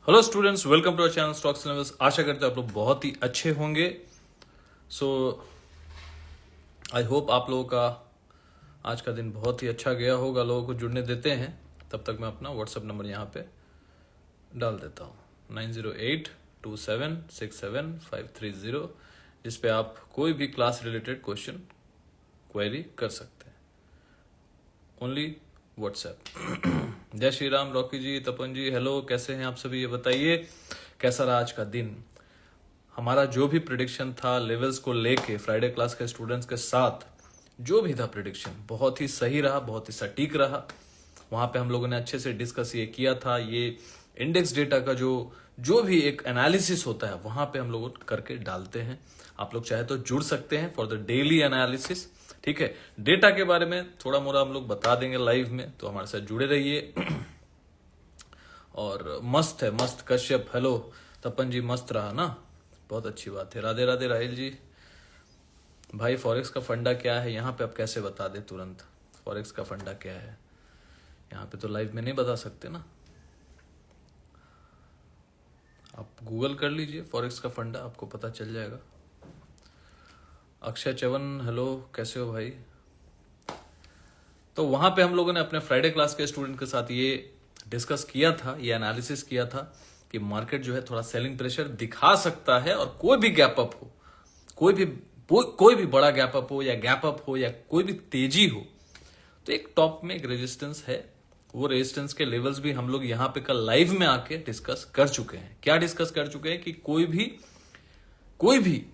Hello students, welcome to our channel stocks syllabus. आशा करते हैं आप लोग बहुत ही अच्छे होंगे। सो आई होप आप लोगों का आज का दिन बहुत ही अच्छा गया होगा। लोगों को जुड़ने देते हैं, तब तक मैं अपना व्हाट्सएप नंबर यहाँ पे डाल देता हूँ 9082767530, जिस पे आप कोई भी क्लास रिलेटेड क्वेश्चन क्वेरी कर सकते हैं। Only WhatsApp. जय श्री राम रॉकी जी, तपन जी, हेलो, कैसे हैं आप सभी? ये बताइए कैसा रहा आज का दिन। हमारा जो भी प्रिडिक्शन था लेवल्स को लेके फ्राइडे क्लास के स्टूडेंट्स के साथ, जो भी था प्रिडिक्शन बहुत ही सही रहा, बहुत ही सटीक रहा। वहां पे हम लोगों ने अच्छे से डिस्कस ये किया था। ये इंडेक्स डेटा का जो भी एक एनालिसिस होता है वहां पे हम लोग करके डालते हैं। आप लोग चाहे तो जुड़ सकते हैं फॉर द डेली एनालिसिस। ठीक है, डेटा के बारे में थोड़ा मोड़ा हम लोग बता देंगे लाइव में, तो हमारे साथ जुड़े रहिए। और मस्त है, मस्त। कश्यप हेलो, तपन जी मस्त रहा ना, बहुत अच्छी बात है। राधे राधे राहिल जी। भाई फॉरेक्स का फंडा क्या है यहाँ पे आप कैसे बता दे तुरंत? फॉरेक्स का फंडा क्या है यहाँ पे तो लाइव में नहीं बता सकते ना। आप गूगल कर लीजिए फॉरेक्स का फंडा, आपको पता चल जाएगा। अक्षय चवन हेलो, कैसे हो भाई? तो वहां पे हम लोगों ने अपने फ्राइडे क्लास के स्टूडेंट के साथ ये डिस्कस किया था, ये एनालिसिस किया था कि मार्केट जो है थोड़ा सेलिंग प्रेशर दिखा सकता है, और कोई भी गैप अप हो, कोई भी बड़ा गैप अप हो या गैप अप हो या कोई भी तेजी हो, तो एक टॉप में एक रेजिस्टेंस है। वो रेजिस्टेंस के लेवल्स भी हम लोग यहाँ पे कल लाइव में आके डिस्कस कर चुके हैं। क्या डिस्कस कर चुके हैं कि कोई भी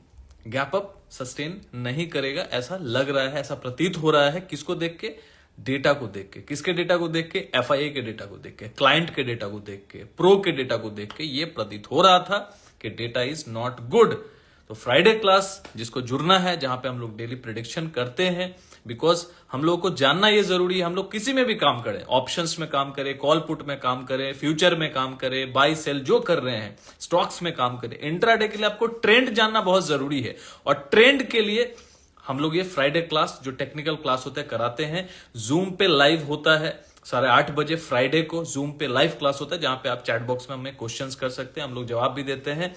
गैप अप सस्टेन नहीं करेगा, ऐसा लग रहा है, ऐसा प्रतीत हो रहा है। किसको देख के? डेटा को देख के। किसके डेटा को देख के? एफआईए के डेटा को देख के, क्लाइंट के डेटा को देख के, प्रो के डेटा को देख के ये प्रतीत हो रहा था कि डेटा इज नॉट गुड। तो फ्राइडे क्लास जिसको जुड़ना है, जहां पे हम लोग डेली प्रिडिक्शन करते हैं, बिकॉज हम लोगों को जानना ये जरूरी है। हम लोग किसी में भी काम करें, ऑप्शंस में काम करें, कॉल पुट में काम करें, फ्यूचर में काम करें, बाई सेल जो कर रहे हैं, स्टॉक्स में काम करें, इंट्राडे के लिए आपको ट्रेंड जानना बहुत जरूरी है। और ट्रेंड के लिए हम लोग ये फ्राइडे क्लास जो टेक्निकल क्लास होते हैं कराते हैं। जूम पे लाइव होता है 8:30 बजे फ्राइडे को। जूम पे लाइव क्लास होता है जहां पे आप चैट बॉक्स में हमें क्वेश्चंस कर सकते हैं, हम लोग जवाब भी देते हैं।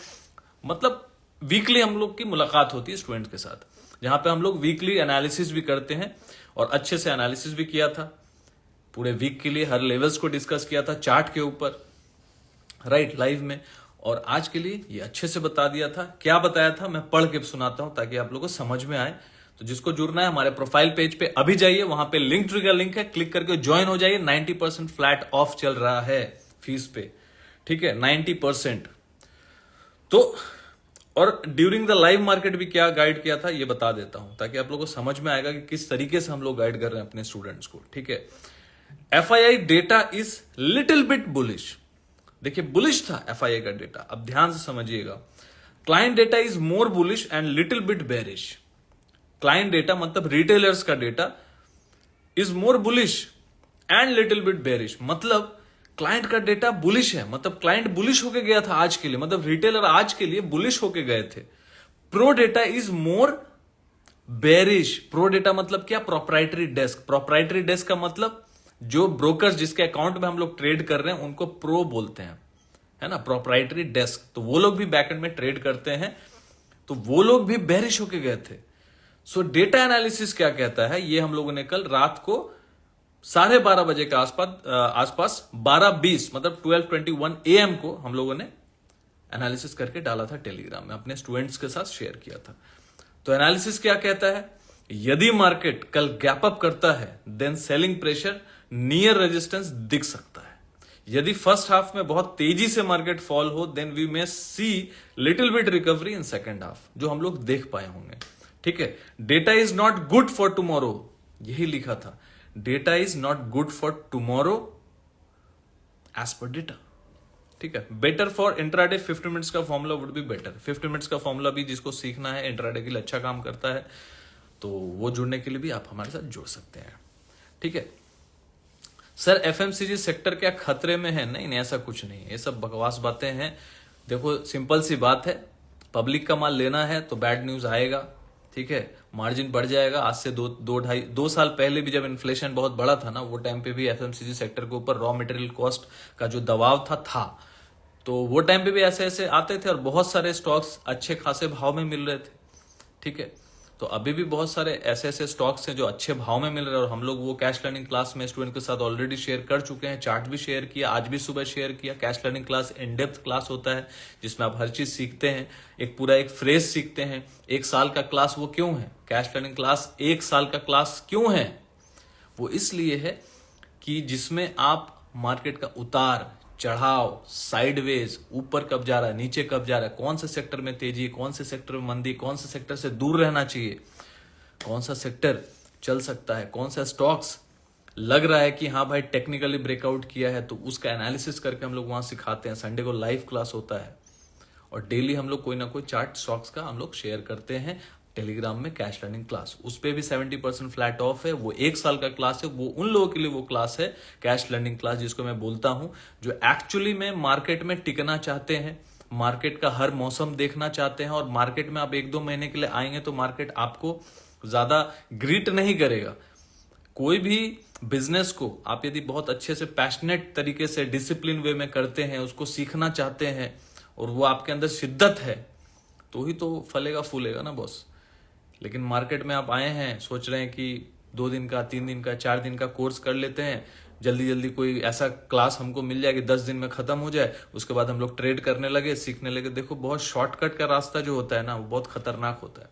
मतलब वीकली हम लोग की मुलाकात होती है स्टूडेंट के साथ, जहां पे हम लोग वीकली एनालिसिस भी करते हैं। और अच्छे से एनालिसिस भी किया था पूरे वीक के लिए, हर लेवल्स को डिस्कस किया था चार्ट के ऊपर, राइट, लाइव में। और आज के लिए ये अच्छे से बता दिया था। क्या बताया था मैं पढ़ के सुनाता हूं ताकि आप लोगों को समझ में आए। तो जिसको जुड़ना है हमारे प्रोफाइल पेज पे अभी जाइए, वहां पे लिंक ट्री का लिंक है, क्लिक करके ज्वाइन हो जाइए। 90% फ्लैट ऑफ चल रहा है फीस पे, ठीक है, 90%। तो और ड्यूरिंग द लाइव मार्केट भी क्या गाइड किया था ये बता देता हूं, ताकि आप लोगों को समझ में आएगा कि किस तरीके से हम लोग गाइड कर रहे हैं अपने स्टूडेंट्स को। ठीक है, FII data is little bit bullish. देखिए बुलिश था एफआईआई का डेटा, अब ध्यान से समझिएगा। Client data is more bullish and little bit bearish. Client data मतलब रिटेलर्स का data is more bullish and little bit bearish. मतलब क्लाइंट का डेटा बुलिश है, मतलब क्लाइंट बुलिश होके गया था आज के लिए, मतलब रिटेलर आज के लिए बुलिश होके गए थे। Pro data is more bearish. Pro data मतलब क्या? Proprietary desk. प्रोप्राइटरी डेस्क का मतलब जो ब्रोकर्स जिसके अकाउंट में हम लोग ट्रेड कर रहे हैं उनको प्रो बोलते हैं, है ना, प्रोप्राइटरी डेस्क। तो वो लोग भी बैकएंड में ट्रेड करते हैं, तो वो लोग भी बेरिश होके गए थे। सो डेटा एनालिसिस क्या कहता है, ये हम लोगों ने कल रात को 12:30 बजे के आसपास 12:20 मतलब 12:21 AM को हम लोगों ने एनालिसिस करके डाला था टेलीग्राम में, अपने स्टूडेंट्स के साथ शेयर किया था। तो एनालिसिस क्या कहता है? यदि मार्केट कल गैप अप करता है then selling pressure near resistance दिख सकता है। यदि फर्स्ट हाफ में बहुत तेजी से मार्केट फॉल हो then we may see little bit recovery in second half, जो हम लोग देख पाए होंगे। ठीक है, data is not good for tomorrow, यही लिखा था, data is not good for tomorrow as per data. ठीक है, बेटर फॉर इंट्राडे 50 मिनट्स का formula would be better. 50 minutes का फॉर्मूला भी जिसको सीखना है, इंट्राडे के लिए अच्छा काम करता है, तो वो जुड़ने के लिए भी आप हमारे साथ जुड़ सकते हैं। ठीक है सर, एफएमसीजी सेक्टर क्या खतरे में है? नहीं, ऐसा कुछ नहीं है, ये सब बकवास बातें हैं। देखो सिंपल सी बात है, पब्लिक का माल लेना है तो बैड न्यूज आएगा। ठीक है, मार्जिन बढ़ जाएगा। आज से दो साल पहले भी जब इन्फ्लेशन बहुत बड़ा था ना, वो टाइम पे भी एफएमसीजी सेक्टर के ऊपर रॉ मटेरियल कॉस्ट का जो दबाव था तो वो टाइम पे भी ऐसे ऐसे आते थे और बहुत सारे स्टॉक्स अच्छे खासे भाव में मिल रहे थे, ठीक है। तो अभी भी बहुत सारे ऐसे ऐसे स्टॉक्स हैं जो अच्छे भाव में मिल रहे हैं, और हम लोग वो कैश लर्निंग क्लास में स्टूडेंट के साथ ऑलरेडी शेयर कर चुके हैं, चार्ट भी शेयर किया, आज भी सुबह शेयर किया। Cash learning class in depth class होता है जिसमें आप हर चीज सीखते हैं, एक पूरा एक फ्रेज सीखते हैं। 1 साल का क्लास वो क्यों है? कैश लर्निंग क्लास 1 साल का क्लास क्यों है? वो इसलिए है कि जिसमें आप मार्केट का उतार चढ़ाव, साइडवेज, ऊपर कब जा रहा है, नीचे कब जा रहा है, कौन से सेक्टर में तेजी, कौन से सेक्टर में मंदी, कौन से सेक्टर से दूर रहना चाहिए, कौन सा सेक्टर चल सकता है, कौन सा स्टॉक्स लग रहा है कि हाँ भाई टेक्निकली ब्रेकआउट किया है, तो उसका एनालिसिस करके हम लोग वहां सिखाते हैं। संडे को लाइव क्लास होता है और डेली हम लोग कोई ना कोई चार्ट स्टॉक्स का हम लोग शेयर करते हैं टेलीग्राम में, कैश लर्निंग क्लास। उस पर भी 70% फ्लैट ऑफ है। वो 1 साल का क्लास है, वो उन लोगों के लिए वो क्लास है कैश लर्निंग क्लास जिसको मैं बोलता हूं, जो एक्चुअली में मार्केट में टिकना चाहते हैं, मार्केट का हर मौसम देखना चाहते हैं, और मार्केट में आप 1-2 महीने के लिए आएंगे तो मार्केट आपको ज्यादा ग्रीट नहीं करेगा। कोई भी बिजनेस को आप यदि बहुत अच्छे से पैशनेट तरीके से डिसिप्लिन वे में करते हैं, उसको सीखना चाहते हैं और वो आपके अंदर शिद्दत है, तो ही तो फलेगा फूलेगा ना बॉस। लेकिन मार्केट में आप आए हैं, सोच रहे हैं कि 2 दिन का, 3 दिन का, 4 दिन का कोर्स कर लेते हैं, जल्दी जल्दी कोई ऐसा क्लास हमको मिल जाए कि 10 दिन में खत्म हो जाए, उसके बाद हम लोग ट्रेड करने लगे, सीखने लगे। देखो बहुत शॉर्टकट का रास्ता जो होता है ना, वो बहुत खतरनाक होता है,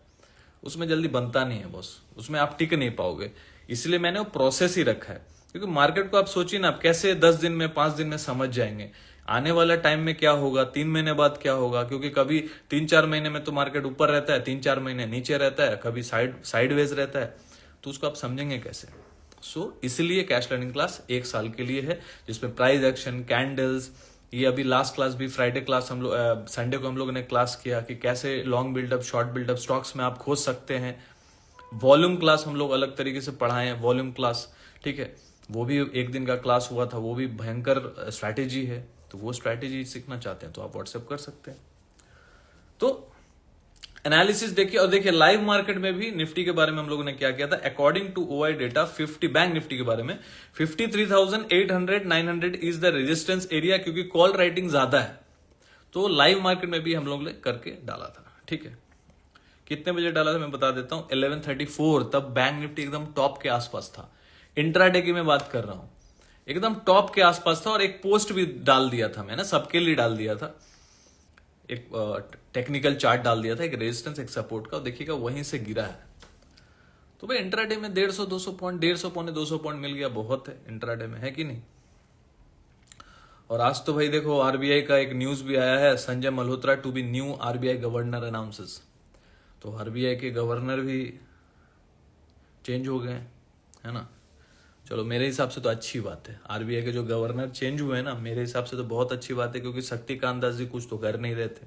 उसमें जल्दी बनता नहीं है बॉस, उसमें आप टिक नहीं पाओगे। इसलिए मैंने वो प्रोसेस ही रखा है, क्योंकि मार्केट को आप सोचिए ना, आप कैसे 10 दिन में, 5 दिन में समझ जाएंगे आने वाला टाइम में क्या होगा, 3 महीने बाद क्या होगा, क्योंकि कभी 3-4 महीने में तो मार्केट ऊपर रहता है, 3-4 महीने नीचे रहता है, कभी साइडवेज रहता है, तो उसको आप समझेंगे कैसे। इसलिए कैश लर्निंग क्लास 1 साल के लिए है, जिसमें प्राइस एक्शन, कैंडल्स, ये अभी लास्ट क्लास भी फ्राइडे क्लास हम लोग संडे को हम लोगों ने क्लास किया कि कैसे long buildup, short buildup stocks में आप खोज सकते हैं। वॉल्यूम क्लास हम लोग अलग तरीके से पढ़ाए हैं, वॉल्यूम क्लास, ठीक है, वो भी 1 दिन का क्लास हुआ था, वो भी भयंकर स्ट्रैटेजी है। तो वो स्ट्रैटेजी सीखना चाहते हैं तो आप व्हाट्सएप कर सकते हैं। तो एनालिसिस देखिए, और देखिए लाइव मार्केट में भी निफ्टी के बारे में हम लोगों ने क्या किया था। According to OI data 50 bank Nifty के बारे में 53,800-900 इज द रेजिस्टेंस एरिया, क्योंकि कॉल राइटिंग ज्यादा है। तो लाइव मार्केट में भी हम लोग ने करके डाला था, ठीक है। कितने बजे डाला था मैं बता देता हूं, 11:34, तब बैंक निफ्टी एकदम टॉप के आसपास था। इंट्राडे की मैं बात कर रहा हूं, एकदम टॉप के आसपास था। और एक पोस्ट भी डाल दिया था मैंने, सबके लिए डाल दिया था, एक टेक्निकल चार्ट डाल दिया था, एक रेजिस्टेंस एक सपोर्ट का, देखिएगा वहीं से गिरा है। तो भाई इंट्राडे में 150-200 पॉइंट, 150 पौने 200 पॉइंट मिल गया, बहुत है इंट्राडे में, है कि नहीं। और आज तो भाई देखो आरबीआई का एक न्यूज भी आया है, Sanjay Malhotra to be new RBI governor announces. तो आरबीआई के गवर्नर भी चेंज हो गए, है ना। चलो मेरे हिसाब से तो अच्छी बात है, आरबीआई के जो गवर्नर चेंज हुए हैं ना, मेरे हिसाब से तो बहुत अच्छी बात है, क्योंकि शक्तिकांत दास जी कुछ तो कर नहीं रहे थे।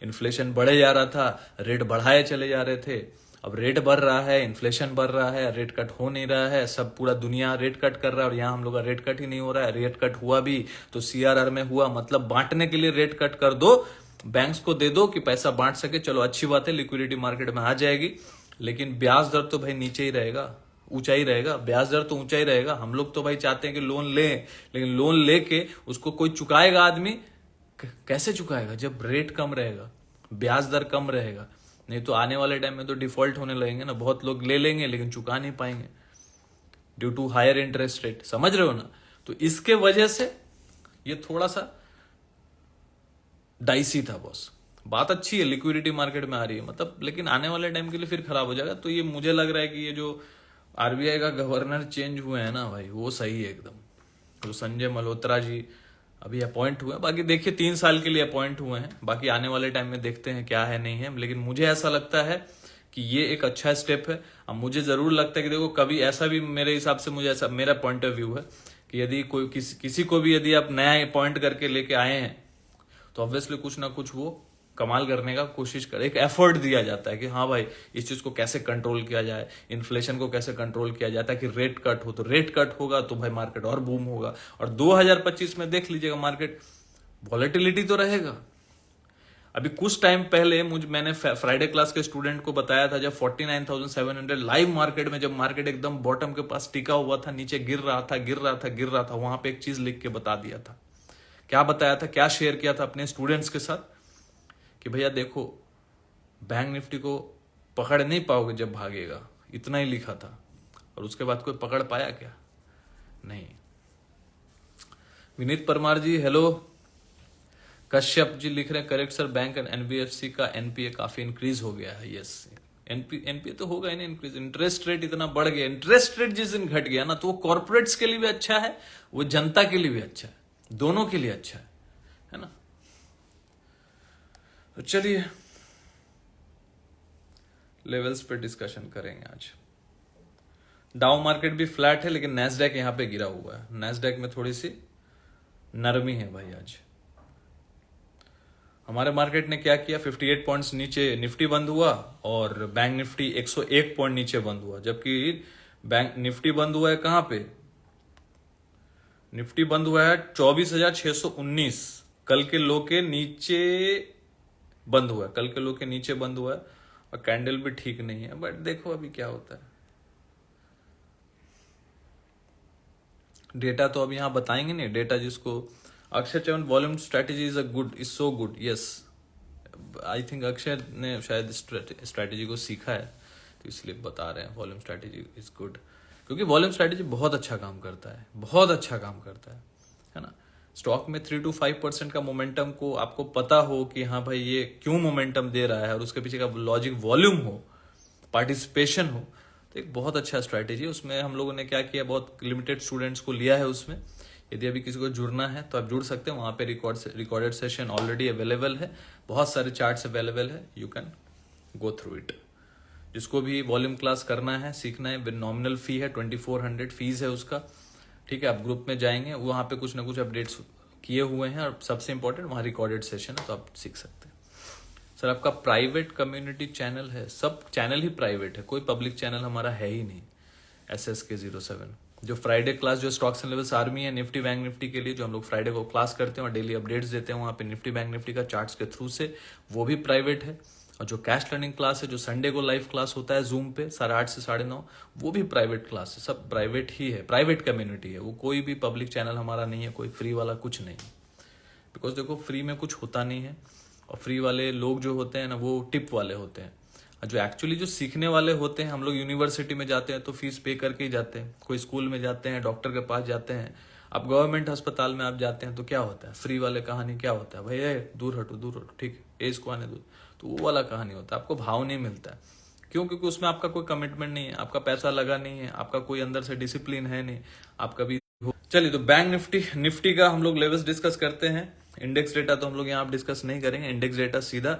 इन्फ्लेशन बढ़े जा रहा था, रेट बढ़ाए चले जा रहे थे। अब रेट बढ़ रहा है, इन्फ्लेशन बढ़ रहा है, रेट कट हो नहीं रहा है, सब पूरा दुनिया रेट कट कर रहा है और यहाँ हम लोग का रेट कट ही नहीं हो रहा है। रेट कट हुआ भी तो सीआरआर में हुआ, मतलब बांटने के लिए रेट कट कर दो, बैंक्स को दे दो कि पैसा बांट सके, चलो अच्छी बात है, लिक्विडिटी मार्केट में आ जाएगी। लेकिन ब्याज दर तो भाई नीचे ही रहेगा, ऊंचा ही रहेगा, ब्याज दर तो ऊंचा ही रहेगा। हम लोग तो भाई चाहते हैं कि लोन लें, लेकिन लोन लेके उसको कोई चुकाएगा आदमी, कैसे चुकाएगा जब रेट कम रहेगा, ब्याज दर कम रहेगा। नहीं तो आने वाले टाइम में तो डिफॉल्ट होने लगेंगे ना, बहुत लोग ले लेंगे लेकिन चुका नहीं पाएंगे due to higher interest rate, समझ रहे हो ना। तो इसके वजह से ये थोड़ा सा डाइसी था बॉस। बात अच्छी है, लिक्विडिटी मार्केट में आ रही है मतलब, लेकिन आने वाले टाइम के लिए फिर खराब हो जाएगा। तो ये मुझे लग रहा है कि ये जो आरबीआई का गवर्नर चेंज हुए हैं ना भाई, वो सही है एकदम। तो संजय मल्होत्रा जी अभी अपॉइंट हुए, बाकी देखिए 3 साल के लिए अपॉइंट हुए हैं, बाकी आने वाले टाइम में देखते हैं क्या है नहीं है। लेकिन मुझे ऐसा लगता है कि ये एक अच्छा स्टेप है। अब मुझे जरूर लगता है कि देखो कभी ऐसा भी, मेरे हिसाब से मुझे ऐसा, मेरा पॉइंट ऑफ व्यू है कि यदि कोई किसी को भी यदि आप नया अपॉइंट करके लेके आए हैं तो ऑब्वियसली कुछ ना कुछ वो कमाल करने का कोशिश करे, एक एफर्ट दिया जाता है कि हाँ भाई इस चीज को कैसे कंट्रोल किया जाए, इन्फ्लेशन को कैसे कंट्रोल किया जाता है कि रेट कट हो, तो रेट कट होगा तो भाई मार्केट और बूम होगा। और 2025 में देख लीजिएगा मार्केट वॉलेटिलिटी तो रहेगा। अभी कुछ टाइम पहले मैंने फ्राइडे क्लास के स्टूडेंट को बताया था, जब 49,700 लाइव मार्केट में, जब मार्केट एकदम बॉटम के पास टिका हुआ था, नीचे गिर रहा था, वहां पे एक चीज लिख के बता दिया था क्या बताया था, क्या शेयर किया था अपने स्टूडेंट्स के साथ कि भैया देखो बैंक निफ्टी को पकड़ नहीं पाओगे जब भागेगा, इतना ही लिखा था। और उसके बाद कोई पकड़ पाया क्या? नहीं। विनीत परमार जी हेलो। कश्यप जी लिख रहे हैं correct sir, bank and NBFC का एनपीए काफी इंक्रीज हो गया है। यस, एनपीए तो होगा ही ना इंक्रीज, इंटरेस्ट रेट इतना बढ़ गया। इंटरेस्ट रेट जिस दिन घट गया ना तो वो कॉर्पोरेट्स के लिए भी अच्छा है, वो जनता के लिए भी अच्छा है, दोनों के लिए अच्छा है ना। तो चलिए लेवल्स पे डिस्कशन करेंगे आज। डाउ मार्केट भी फ्लैट है लेकिन नैस्डैक यहां पे गिरा हुआ है। नैस्डैक में थोड़ी सी नरमी है भाई आज। हमारे मार्केट ने क्या किया, 58 पॉइंट्स नीचे निफ्टी बंद हुआ और बैंक निफ्टी 101 पॉइंट नीचे बंद हुआ। जबकि बैंक निफ्टी बंद हुआ है कहां पे, निफ्टी बंद हुआ है 24,619, कल के लो के नीचे बंद हुआ है, कल के लो के नीचे बंद हुआ है। और कैंडल भी ठीक नहीं है, बट देखो अभी क्या होता है। डेटा तो अब यहां बताएंगे नहीं, डेटा जिसको Akshay Chavan volume strategy is a good, is so good. Yes, I think Akshay ने शायद स्ट्रेटेजी को सीखा है तो इसलिए बता रहे हैं वॉल्यूम स्ट्रेटेजी इज गुड, क्योंकि वॉल्यूम स्ट्रेटेजी बहुत अच्छा काम करता है, बहुत अच्छा काम करता है ना। स्टॉक में 3 to 5% का मोमेंटम को आपको पता हो कि हाँ भाई ये क्यों मोमेंटम दे रहा है और उसके पीछे का लॉजिक वॉल्यूम हो, पार्टिसिपेशन हो, तो एक बहुत अच्छा स्ट्रैटेजी। उसमें हम लोगों ने क्या किया, बहुत लिमिटेड स्टूडेंट्स को लिया है उसमें। यदि अभी किसी को जुड़ना है तो आप जुड़ सकते हैं, वहां पे रिकॉर्डेड सेशन ऑलरेडी अवेलेबल है, बहुत सारे चार्ट्स अवेलेबल है, you can go through it. जिसको भी वॉल्यूम क्लास करना है, सीखना है, विद नॉमिनल फी है, 2400 फीस है उसका, ठीक है। आप ग्रुप में जाएंगे, वहां पे कुछ ना कुछ अपडेट्स किए हुए हैं और सबसे इंपॉर्टेंट वहां रिकॉर्डेड सेशन है, तो आप सीख सकते हैं। सर आपका प्राइवेट कम्युनिटी चैनल है, सब चैनल ही प्राइवेट है, कोई पब्लिक चैनल हमारा है ही नहीं। SSK07 जो फ्राइडे क्लास, जो स्टॉक्स एंड लेवल्स आर्मी है निफ्टी बैंक निफ्टी के लिए, जो हम लोग फ्राइडे को क्लास करते हैं और डेली अपडेट्स देते हैं वहां पे निफ्टी बैंक निफ्टी का चार्ट्स के थ्रू से, वो भी प्राइवेट है। और जो कैश लर्निंग क्लास है, जो संडे को लाइव क्लास होता है जूम पे 8:30 से 9:30, वो भी प्राइवेट क्लास है, सब प्राइवेट ही है, प्राइवेट कम्युनिटी है वो, कोई भी पब्लिक चैनल हमारा नहीं है, कोई फ्री वाला कुछ नहीं। बिकॉज देखो फ्री में कुछ होता नहीं है, और फ्री वाले लोग जो होते हैं ना वो टिप वाले होते हैं। जो एक्चुअली जो सीखने वाले होते हैं, हम लोग यूनिवर्सिटी में जाते हैं तो फीस पे करके ही जाते हैं, कोई स्कूल में जाते हैं, डॉक्टर के पास जाते हैं, अब गवर्नमेंट अस्पताल में आप जाते हैं तो क्या होता है, फ्री वाले कहानी क्या होता है, भैया दूर हटो ठीक है, इसको आने दो, तो वो वाला कहानी होता है, आपको भाव नहीं मिलता है। क्यों? क्योंकि उसमें आपका कोई कमिटमेंट नहीं है, आपका पैसा लगा नहीं है, आपका कोई अंदर से डिसिप्लिन है नहीं, आप कभी। चलिए तो बैंक निफ्टी का हम लोग लेवल्स डिस्कस करते हैं। इंडेक्स डेटा तो हम लोग यहाँ डिस्कस नहीं करेंगे, इंडेक्स डेटा सीधा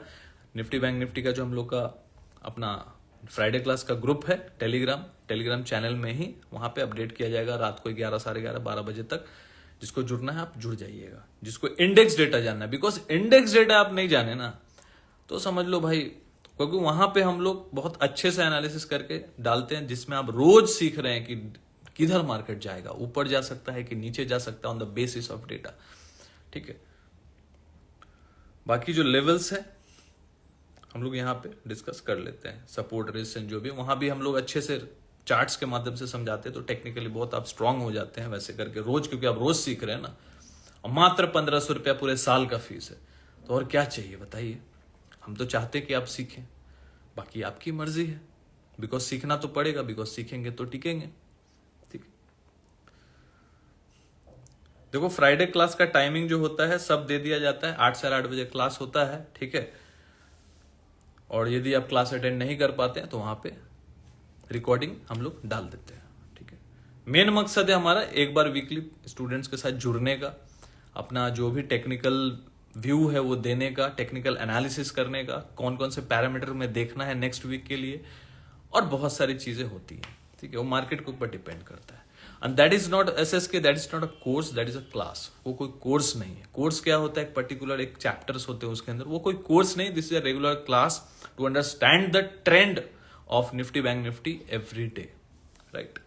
निफ्टी बैंक निफ्टी का जो हम लोग का अपना फ्राइडे क्लास का ग्रुप है टेलीग्राम चैनल में ही, वहां पे अपडेट किया जाएगा रात को 11, 11:30, 12 बजे तक। जिसको जुड़ना है आप जुड़ जाइएगा, जिसको इंडेक्स डेटा जानना है, बिकॉज इंडेक्स डेटा आप नहीं जाने ना तो समझ लो भाई, क्योंकि वहां पे हम लोग बहुत अच्छे से एनालिसिस करके डालते हैं, जिसमें आप रोज सीख रहे हैं कि किधर मार्केट जाएगा, ऊपर जा सकता है कि नीचे जा सकता है, on the basis of data, ठीक है। बाकी जो लेवल्स है हम लोग यहाँ पे डिस्कस कर लेते हैं, सपोर्ट रेजिस्टेंस जो भी, वहां भी हम लोग अच्छे से चार्ट्स के माध्यम से समझाते हैं, तो टेक्निकली बहुत आप स्ट्रांग हो जाते हैं वैसे करके रोज, क्योंकि आप रोज सीख रहे हैं ना। और मात्र 1500 रुपया पूरे साल का फीस है, तो और क्या चाहिए बताइए। हम तो चाहते कि आप सीखें, बाकी आपकी मर्जी है, बिकॉज सीखना तो पड़ेगा, बिकॉज सीखेंगे तो टिकेंगे, ठीक। देखो फ्राइडे क्लास का टाइमिंग जो होता है सब दे दिया जाता है, 8 से 8 बजे क्लास होता है, ठीक है। और यदि आप क्लास अटेंड नहीं कर पाते हैं तो वहां पे रिकॉर्डिंग हम लोग डाल देते हैं, ठीक है। मेन मकसद है हमारा एक बार वीकली स्टूडेंट्स के साथ जुड़ने का, अपना जो भी टेक्निकल व्यू है वो देने का, टेक्निकल एनालिसिस करने का, कौन कौन से पैरामीटर में देखना है नेक्स्ट वीक के लिए, और बहुत सारी चीजें होती हैं, ठीक है। वो मार्केट के ऊपर डिपेंड करता है। And that is not SSK, that is not a course, that is a class. वो कोई कोर्स नहीं है। कोर्स क्या होता है, एक पर्टिकुलर एक चैप्टर्स होते हैं उसके अंदर, वो कोई कोर्स नहीं, this is a regular class to understand the trend of Nifty bank Nifty every day, right.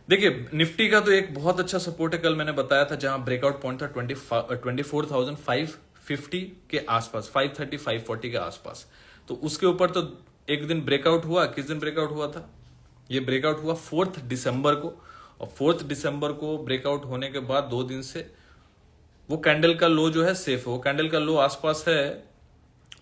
देखिए निफ्टी का तो एक बहुत अच्छा सपोर्ट है, कल मैंने बताया था, जहां ब्रेकआउट पॉइंट था 24,550 के आसपास, 530 540 के आसपास। तो उसके ऊपर तो एक दिन ब्रेकआउट हुआ। किस दिन ब्रेकआउट हुआ था, ये ब्रेकआउट हुआ 4 दिसंबर को, और 4 दिसंबर को ब्रेकआउट होने के बाद 2 दिन से वो कैंडल का लो जो है सेफ है। वो कैंडल का लो आसपास है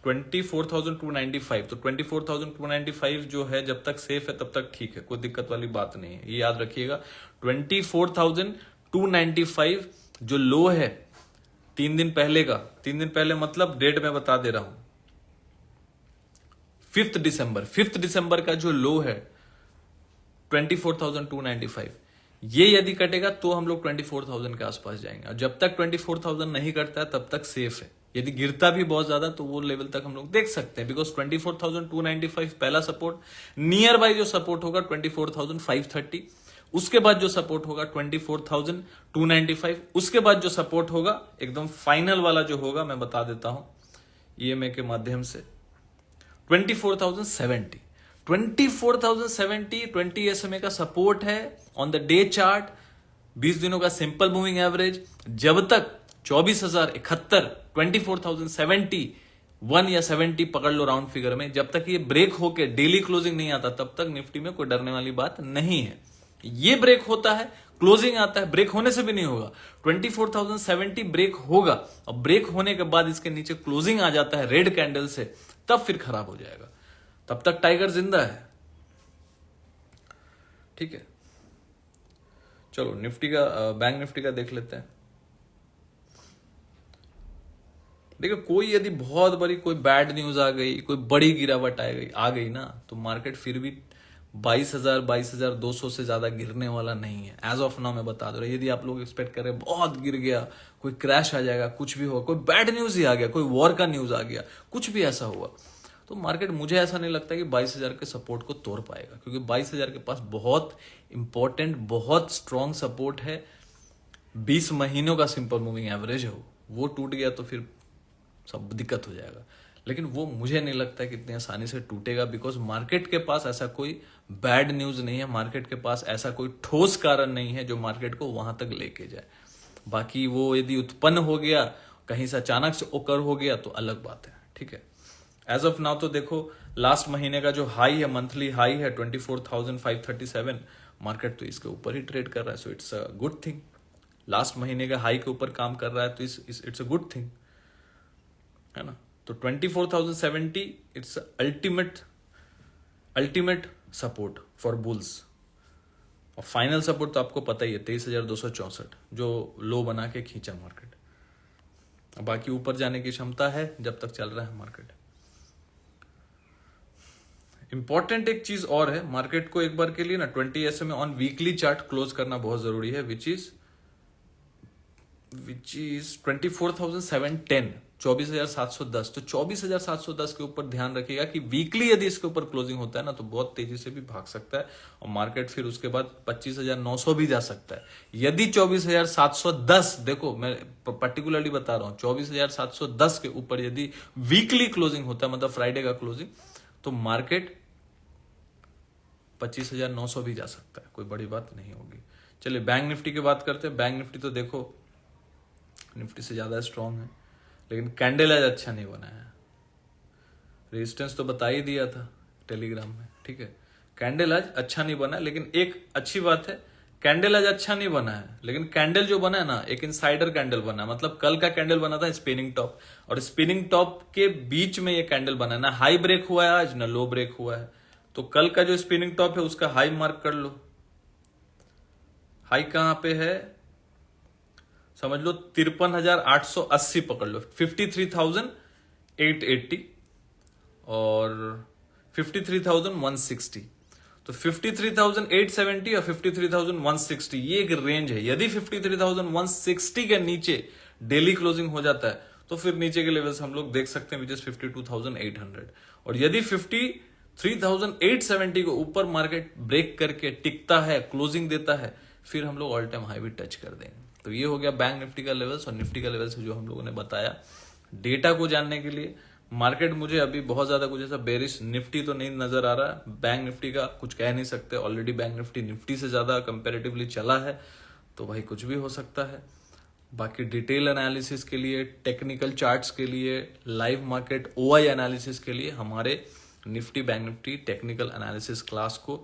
24,295। तो 24,295 जो है जब तक सेफ है तब तक ठीक है, कोई दिक्कत वाली बात नहीं है, ये याद रखिएगा। 24,295 जो लो है 3 दिन पहले का, 3 दिन पहले मतलब डेट में बता दे रहा हूं, 5 दिसंबर का जो लो है 24,295, ये यदि कटेगा तो हम लोग 24,000 के आसपास जाएंगे। और जब तक 24,000 नहीं कटता है तब तक सेफ है। यदि गिरता भी बहुत ज्यादा तो वो लेवल तक हम लोग देख सकते हैं, बिकॉज 24,295 पहला सपोर्ट, नियर बाय जो सपोर्ट होगा 24,530, उसके बाद जो सपोर्ट होगा 24,295, उसके बाद जो सपोर्ट होगा एकदम फाइनल वाला जो होगा मैं बता देता हूं ईएमए के माध्यम से 24,070। 24,070 20 SMA का सपोर्ट है ऑन द डे चार्ट, 20 दिनों का सिंपल मूविंग एवरेज। जब तक 24,071 24,070 1 या 70 पकड़ लो राउंड फिगर में, जब तक ये ब्रेक होके डेली क्लोजिंग नहीं आता तब तक निफ्टी में कोई डरने वाली बात नहीं है। ये ब्रेक होता है, क्लोजिंग आता है, ब्रेक होने से भी नहीं होगा। 24,070 ब्रेक होगा और ब्रेक होने के बाद इसके नीचे क्लोजिंग आ जाता है रेड कैंडल से, तब फिर खराब हो जाएगा। तब तक टाइगर जिंदा है। ठीक है, चलो निफ्टी का, बैंक निफ्टी का देख लेते हैं। देखो कोई यदि बहुत बड़ी कोई बैड न्यूज आ गई, कोई बड़ी गिरावट आ गई ना, तो मार्केट फिर भी 22,200 से ज्यादा गिरने वाला नहीं है एज ऑफ नाउ। मैं बता दो, यदि आप लोग एक्सपेक्ट कर रहे हैं बहुत गिर गया, कोई क्रैश आ जाएगा, कुछ भी होगा, कोई बैड न्यूज ही आ गया, कोई वॉर का न्यूज आ गया, कुछ भी ऐसा हुआ, तो मार्केट मुझे ऐसा नहीं लगता कि 22,000 के सपोर्ट को तोड़ पाएगा, क्योंकि 22,000 के पास बहुत इंपॉर्टेंट, बहुत स्ट्रॉन्ग सपोर्ट है। 20 महीनों का सिंपल मूविंग एवरेज है, वो टूट गया तो फिर सब दिक्कत हो जाएगा। लेकिन वो मुझे नहीं लगता कि इतनी आसानी से टूटेगा, बिकॉज मार्केट के पास ऐसा कोई बैड न्यूज नहीं है, मार्केट के पास ऐसा कोई ठोस कारण नहीं है जो मार्केट को वहां तक लेके जाए। बाकी वो यदि उत्पन्न हो गया, कहीं से अचानक से ओकर हो गया तो अलग बात है। ठीक है, एज ऑफ नाउ तो देखो लास्ट महीने का जो हाई है, मंथली हाई है 24,537, मार्केट तो इसके ऊपर ही ट्रेड कर रहा है, so it's a good thing. Last महीने का हाई के ऊपर काम कर रहा है तो इट्स अ गुड थिंग, है ना। तो 24,070 it's ultimate support for bulls. और फाइनल सपोर्ट तो आपको पता ही है 23,264 जो लो बना के खींचा मार्केट। बाकी ऊपर जाने की क्षमता है जब तक चल रहा है मार्केट। इंपॉर्टेंट एक चीज और है, मार्केट को एक बार के लिए ना 20 SMA on weekly chart close करना बहुत जरूरी है, विच इज 24,710, 24,710। तो 24,710 के ऊपर ध्यान रखिएगा कि वीकली यदि इसके ऊपर क्लोजिंग होता है ना तो बहुत तेजी से भी भाग सकता है और मार्केट फिर उसके बाद 25,900 भी जा सकता है। यदि 24,710, देखो मैं पर्टिकुलरली बता रहा हूं, 24,710 के ऊपर यदि वीकली क्लोजिंग होता है, मतलब फ्राइडे का क्लोजिंग, तो मार्केट 25,900 भी जा सकता है, कोई बड़ी बात नहीं होगी। चलिए बैंक निफ्टी की बात करते हैं। बैंक निफ्टी तो देखो निफ्टी से ज्यादा स्ट्रांग है, लेकिन कैंडल आज अच्छा नहीं बना है। रेजिस्टेंस तो बता ही दिया था टेलीग्राम में, ठीक है। कैंडल आज अच्छा नहीं बना, लेकिन एक अच्छी बात है, कैंडल आज अच्छा नहीं बना है, लेकिन कैंडल जो बना है ना, एक इनसाइडर कैंडल बना है। मतलब कल का कैंडल बना था स्पिनिंग टॉप, और स्पिनिंग टॉप के बीच में ये कैंडल बना है ना। हाई ब्रेक हुआ है आज, ना लो ब्रेक हुआ है। तो कल का जो स्पिनिंग टॉप है उसका हाई मार्क कर लो। हाई कहां पे है समझ लो, 53,880 पकड़ लो, 53,880 और 53,160। तो 53,870 और 53,160 ये एक रेंज है। यदि 53,160 के नीचे डेली क्लोजिंग हो जाता है तो फिर नीचे के लेवल से हम लोग देख सकते हैं विच इज 52,800। और यदि 53,870 को ऊपर मार्केट ब्रेक करके टिकता है, क्लोजिंग देता है, फिर हम लोग ऑल टाइम हाई भी टच कर देंगे। तो ये हो गया बैंक निफ्टी का लेवल्स और निफ्टी का लेवल्स जो हम लोगों ने बताया डेटा को जानने के लिए। मार्केट मुझे अभी बहुत ज्यादा कुछ ऐसा बेरिश निफ्टी तो नहीं नजर आ रहा। बैंक निफ्टी का कुछ कह नहीं सकते, ऑलरेडी बैंक निफ्टी निफ्टी से ज्यादा कंपैरेटिवली चला है, तो भाई कुछ भी हो सकता है। बाकी डिटेल एनालिसिस के लिए, टेक्निकल चार्ट्स के लिए, लाइव मार्केट ओआई एनालिसिस के लिए हमारे Nifty bank Nifty technical analysis class को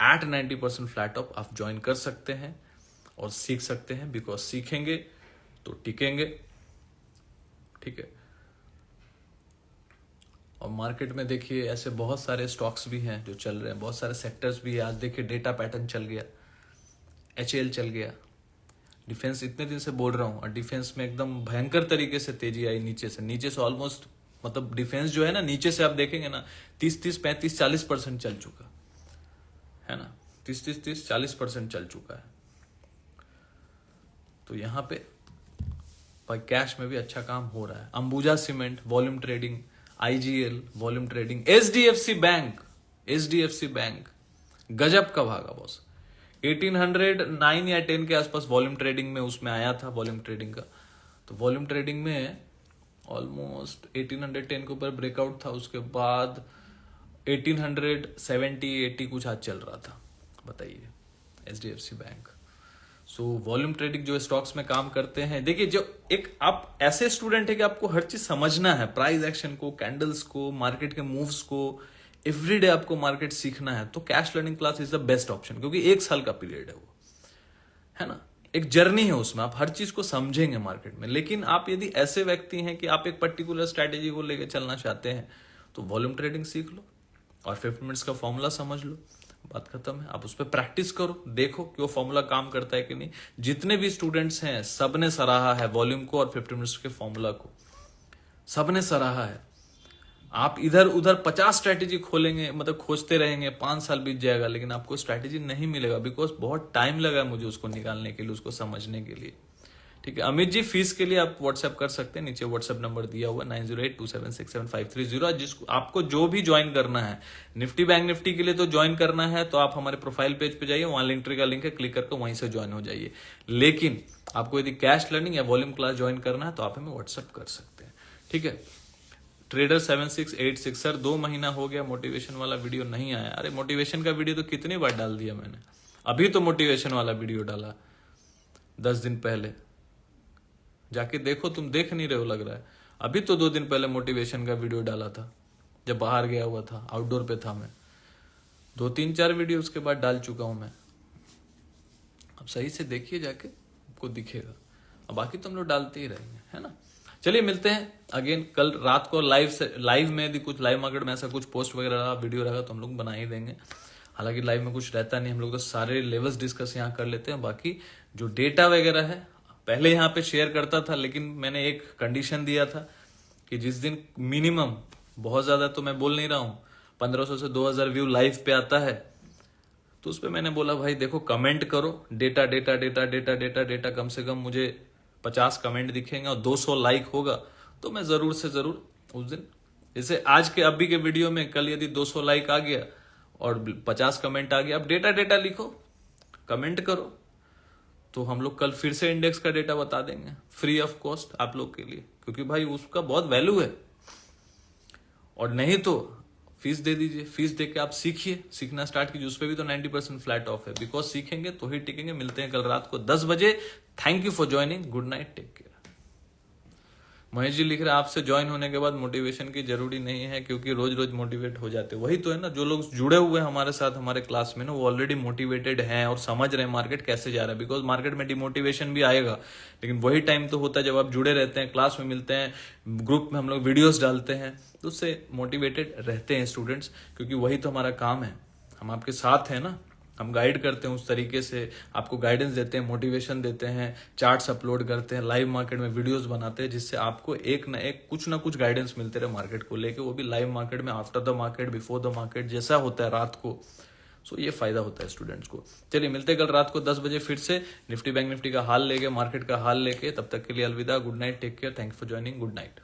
एट 90% फ्लैट ऑफ आप ज्वाइन कर सकते हैं और सीख सकते हैं। बिकॉज सीखेंगे तो टिकेंगे, ठीक है। और मार्केट में देखिए ऐसे बहुत सारे स्टॉक्स भी हैं जो चल रहे हैं, बहुत सारे सेक्टर्स भी है। आज देखिए डेटा पैटर्न चल गया, HAL चल गया, डिफेंस इतने दिन से बोल रहा हूँ, और डिफेंस में एकदम भयंकर तरीके से तेजी आई नीचे से ऑलमोस्ट, मतलब डिफेंस जो है ना, नीचे से आप देखेंगे ना 30-35-40% चल चुका है ना, 30-40% चल चुका है। तो यहाँ पे भाई कैश में भी अच्छा काम हो रहा है। Ambuja cement volume trading, IGL volume trading, HDFC bank गजब का भागा बॉस। 1809 या 10 के आसपास वॉल्यूम ट्रेडिंग में उसमें आया था, वॉल्यूम ट्रेडिंग का। तो वॉल्यूम ट्रेडिंग में ऑलमोस्ट 1810 के ऊपर ब्रेकआउट था, उसके बाद 1870-80 कुछ आज चल रहा था, बताइए HDFC bank. So volume trading जो स्टॉक्स में काम करते हैं, देखिए जो एक आप ऐसे स्टूडेंट है कि आपको हर चीज समझना है, प्राइस एक्शन को, कैंडल्स को, मार्केट के मूव्स को, एवरीडे आपको मार्केट सीखना है, तो cash learning class is the best option, क्योंकि 1 साल का पीरियड है वो, है ना, एक जर्नी है उसमें, आप हर चीज को समझेंगे मार्केट में। लेकिन आप यदि ऐसे व्यक्ति हैं कि आप एक पर्टिकुलर स्ट्रैटेजी को लेकर चलना चाहते हैं, तो वॉल्यूम ट्रेडिंग सीख लो और 50 मिनट्स का फॉर्मूला समझ लो, बात खत्म है। आप उस पर प्रैक्टिस करो, देखो कि वो फॉर्मूला काम करता है कि नहीं। जितने भी स्टूडेंट्स हैं सबने सराहा है वॉल्यूम को और 50 मिनट्स के फॉर्मूला को, सबने सराहा है। आप इधर उधर 50 स्ट्रैटेजी खोलेंगे, मतलब खोजते रहेंगे, 5 साल बीत जाएगा, लेकिन आपको स्ट्रैटेजी नहीं मिलेगा, बिकॉज बहुत टाइम लगा मुझे उसको निकालने के लिए, उसको समझने के लिए, ठीक है। अमित जी फीस के लिए आप व्हाट्सएप कर सकते हैं, नीचे व्हाट्सएप नंबर दिया हुआ 9082767530। जिसको आपको जो भी ज्वाइन करना है, निफ्टी बैंक निफ्टी के लिए तो ज्वाइन करना है, तो आप हमारे प्रोफाइल पेज पे जाइए, वहां लिंक ट्री का लिंक है, क्लिक करके वहीं से ज्वाइन हो जाइए। लेकिन आपको यदि कैश लर्निंग या वॉल्यूम क्लास ज्वाइन करना है तो आप हमें व्हाट्सएप कर सकते हैं, ठीक है। ट्रेडर 7686 सर 2 महीना हो गया मोटिवेशन वाला वीडियो नहीं आया। अरे मोटिवेशन का वीडियो तो कितनी बार डाल दिया मैंने, अभी तो मोटिवेशन वाला वीडियो डाला 10 दिन पहले, जाके देखो, तुम देख नहीं रहे हो लग रहा है। अभी तो 2 दिन पहले मोटिवेशन का वीडियो डाला था, जब बाहर गया हुआ था, आउटडोर पे था मैं। 2-3-4 वीडियो उसके बाद डाल चुका हूं मैं। अब सही से देखिए जाके, आपको दिखेगा। अब बाकी तो हम लोग डालते ही रहेंगे, है ना। चलिए मिलते हैं अगेन कल रात को लाइव में यदि कुछ लाइव मार्केट में ऐसा कुछ पोस्ट वगैरह रहा, वीडियो रहा, तो हम लोग बना ही देंगे। हालांकि लाइव में कुछ रहता नहीं, हम लोग तो सारे लेवल्स डिस्कस यहाँ कर लेते हैं। बाकी जो डेटा वगैरह है पहले यहाँ पे शेयर करता था, लेकिन मैंने एक कंडीशन दिया था कि जिस दिन मिनिमम, बहुत ज्यादा तो मैं बोल नहीं रहा हूँ, 1500 से 2000 व्यू लाइव पे आता है, तो उस पर मैंने बोला भाई देखो कमेंट करो, data data data data data data, कम से कम मुझे 50 कमेंट दिखेंगे और 200 लाइक होगा, तो मैं जरूर से जरूर उस दिन, जैसे आज के अभी के वीडियो में कल यदि 200 लाइक आ गया और 50 कमेंट आ गया, अब डेटा डेटा लिखो, कमेंट करो, तो हम लोग कल फिर से इंडेक्स का डेटा बता देंगे फ्री ऑफ कॉस्ट आप लोग के लिए, क्योंकि भाई उसका बहुत वैल्यू है। और नहीं तो फीस दे दीजिए, फीस दे के आप सीखिए, सीखना स्टार्ट कीजिए, उस पर भी तो 90% फ्लैट ऑफ है, बिकॉज सीखेंगे तो ही टिकेंगे। मिलते हैं कल रात को 10 बजे। Thank you for joining, good night, take care. Mahesh ji लिख रहे हैं आपसे ज्वाइन होने के बाद मोटिवेशन की जरूरी नहीं है, क्योंकि रोज रोज मोटिवेट हो जाते। वही तो है ना, जो लोग जुड़े हुए हैं हमारे साथ हमारे क्लास में ना, वो ऑलरेडी मोटिवेटेड हैं और समझ रहे हैं मार्केट कैसे जा रहा है। बिकॉज मार्केट में डिमोटिवेशन भी आएगा, लेकिन वही टाइम तो होता है जब आप जुड़े रहते हैं, क्लास में मिलते हैं, ग्रुप में हम लोग वीडियोस डालते हैं, तो उससे मोटिवेटेड रहते हैं स्टूडेंट्स, क्योंकि वही तो हमारा काम है। हम आपके साथ हैं ना, हम गाइड करते हैं उस तरीके से, आपको गाइडेंस देते हैं, मोटिवेशन देते हैं, चार्ट्स अपलोड करते हैं, लाइव मार्केट में वीडियोस बनाते हैं, जिससे आपको एक ना कुछ गाइडेंस मिलते रहे मार्केट को लेके, वो भी लाइव मार्केट में, after the market, before the market, जैसा होता है रात को। सो ये फायदा होता है स्टूडेंट्स को। चलिए मिलते हैं कल रात को 10 बजे फिर से, निफ्टी बैंक निफ्टी का हाल लेके, मार्केट का हाल लेके। तब तक के लिए अलविदा, good night, take care, thank you for joining, good night.